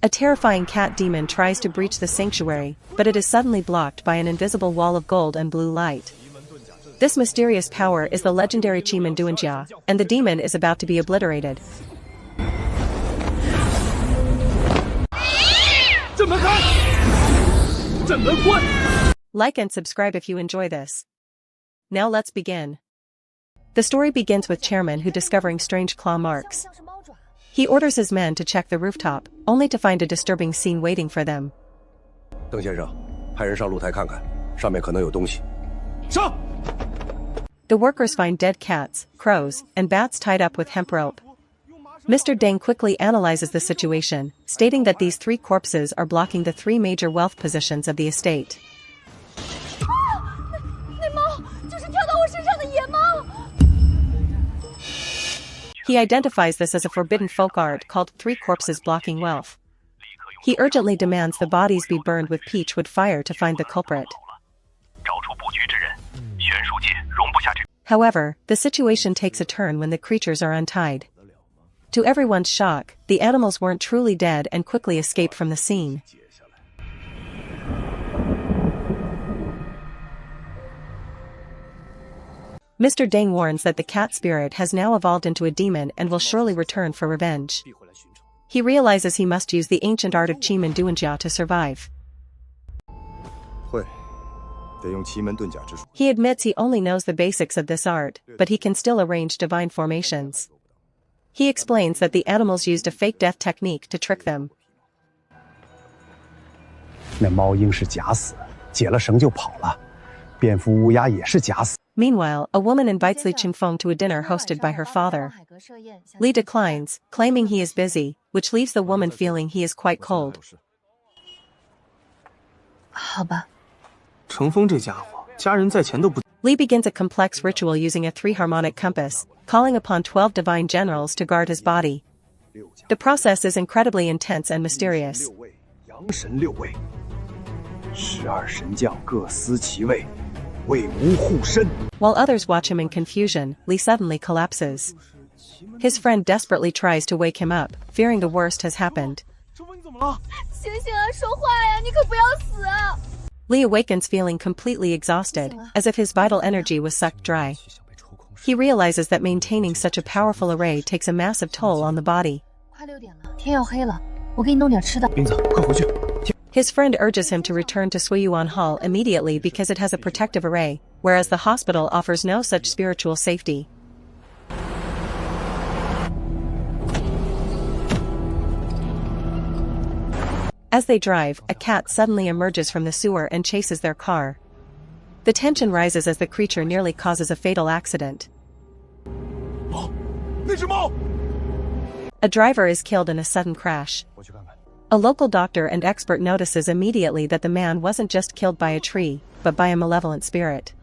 A terrifying cat demon tries to breach the sanctuary, but it is suddenly blocked by an invisible wall of gold and blue light. This mysterious power is the legendary Qimen Dunjia, and the demon is about to be obliterated. Like and subscribe if you enjoy this. Now let's begin. The story begins with Chairman who discovering strange claw marks. He orders his men to check the rooftop, only to find a disturbing scene waiting for them. 邓先生，派人上露台看看，上面可能有东西。上！ The workers find dead cats, crows, and bats tied up with hemp rope. Mr. Deng quickly analyzes the situation, stating that these 3 corpses are blocking the 3 major wealth positions of the estate. He identifies this as a forbidden folk art called 3 corpses blocking wealth. He urgently demands the bodies be burned with peach wood fire to find the culprit. However, the situation takes a turn when the creatures are untied. To everyone's shock, the animals weren't truly dead and quickly escaped from the scene. Mr. Deng warns that the cat spirit has now evolved into a demon and will surely return for revenge. He realizes he must use the ancient art of Qimen Dunjia to survive. He admits he only knows the basics of this art, but he can still arrange divine formations. He explains that the animals used a fake death technique to trick them. Meanwhile, a woman invites Li Chengfeng to a dinner hosted by her father. Li declines, claiming he is busy, which leaves the woman feeling he is quite cold. 好吧。 Chengfeng 这家伙，家人在前都不。 Li begins a complex ritual using a 3-harmonic compass, calling upon 12 divine generals to guard his body. The process is incredibly intense and mysterious. While others watch him in confusion, Li suddenly collapses. His friend desperately tries to wake him up, fearing the worst has happened. Li awakens feeling completely exhausted, as if his vital energy was sucked dry. He realizes that maintaining such a powerful array takes a massive toll on the body. His friend urges him to return to Suiyuan Hall immediately because it has a protective array, whereas the hospital offers no such spiritual safety. As they drive, a cat suddenly emerges from the sewer and chases their car. The tension rises as the creature nearly causes a fatal accident. A driver is killed in a sudden crash. A local doctor and expert notices immediately that the man wasn't just killed by a tree, but by a malevolent spirit.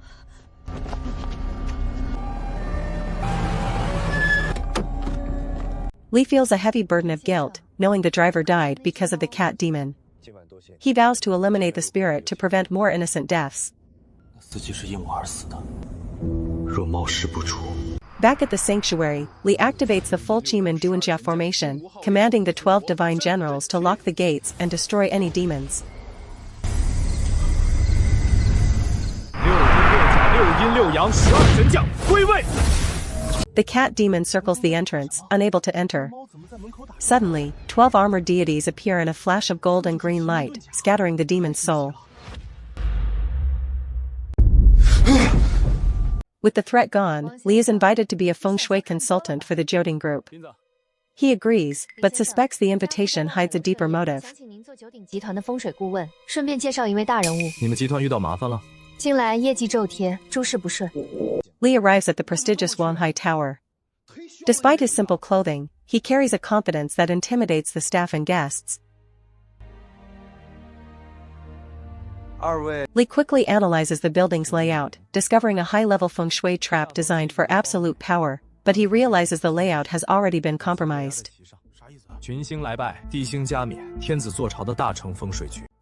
Li feels a heavy burden of guilt, knowing the driver died because of the cat demon. He vows to eliminate the spirit to prevent more innocent deaths. Back at the sanctuary, Li activates the full Qimen Dunjia formation, commanding the 12 divine generals to lock the gates and destroy any demons. The cat demon circles the entrance, unable to enter. Suddenly, 12 armored deities appear in a flash of gold and green light, scattering the demon's soul. With the threat gone, Li is invited to be a Feng Shui consultant for the Jiuding group. He agrees, but suspects the invitation hides a deeper motive. Li arrives at the prestigious Wanhai Tower. Despite his simple clothing, he carries a confidence that intimidates the staff and guests. Li quickly analyzes the building's layout, discovering a high-level feng shui trap designed for absolute power, but he realizes the layout has already been compromised.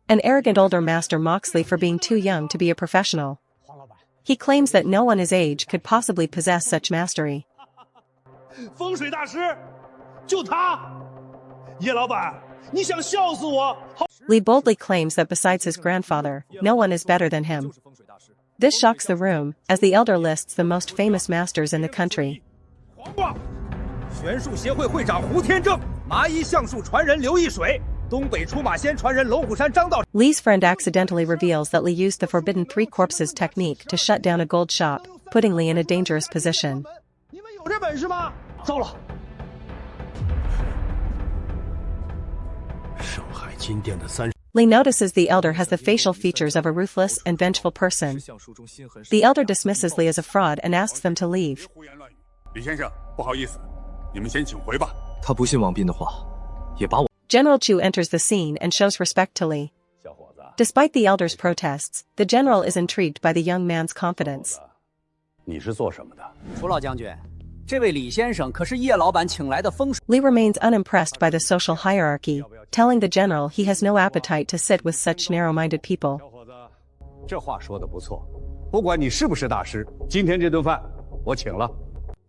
An arrogant older master mocks Li for being too young to be a professional. He claims that no one his age could possibly possess such mastery. 风水大师，就他，叶老板， Li boldly claims that besides his grandfather, no one is better than him. This shocks the room, as the elder lists the most famous masters in the country. Li's friend accidentally reveals that Li used the forbidden three corpses technique to shut down a gold shop, putting Li in a dangerous position. Li notices the elder has the facial features of a ruthless and vengeful person. The elder dismisses Li as a fraud and asks them to leave. General Chu enters the scene and shows respect to Li. Despite the elder's protests, the general is intrigued by the young man's confidence. Li remains unimpressed by the social hierarchy, telling the general he has no appetite to sit with such narrow-minded people.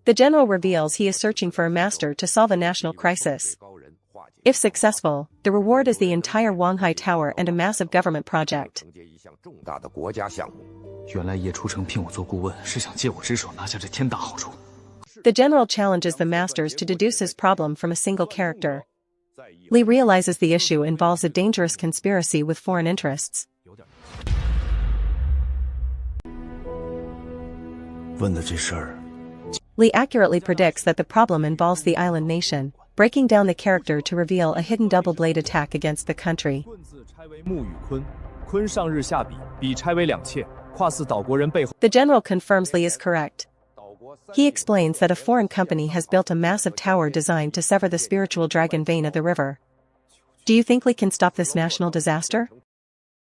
The general reveals he is searching for a master to solve a national crisis. If successful, the reward is the entire Wanghai Tower and a massive government project. The general challenges the masters to deduce his problem from a single character. Li realizes the issue involves a dangerous conspiracy with foreign interests. Li accurately predicts that the problem involves the island nation, breaking down the character to reveal a hidden double-blade attack against the country. The general confirms Li is correct. He explains that a foreign company has built a massive tower designed to sever the spiritual dragon vein of the river. Do you think Li can stop this national disaster?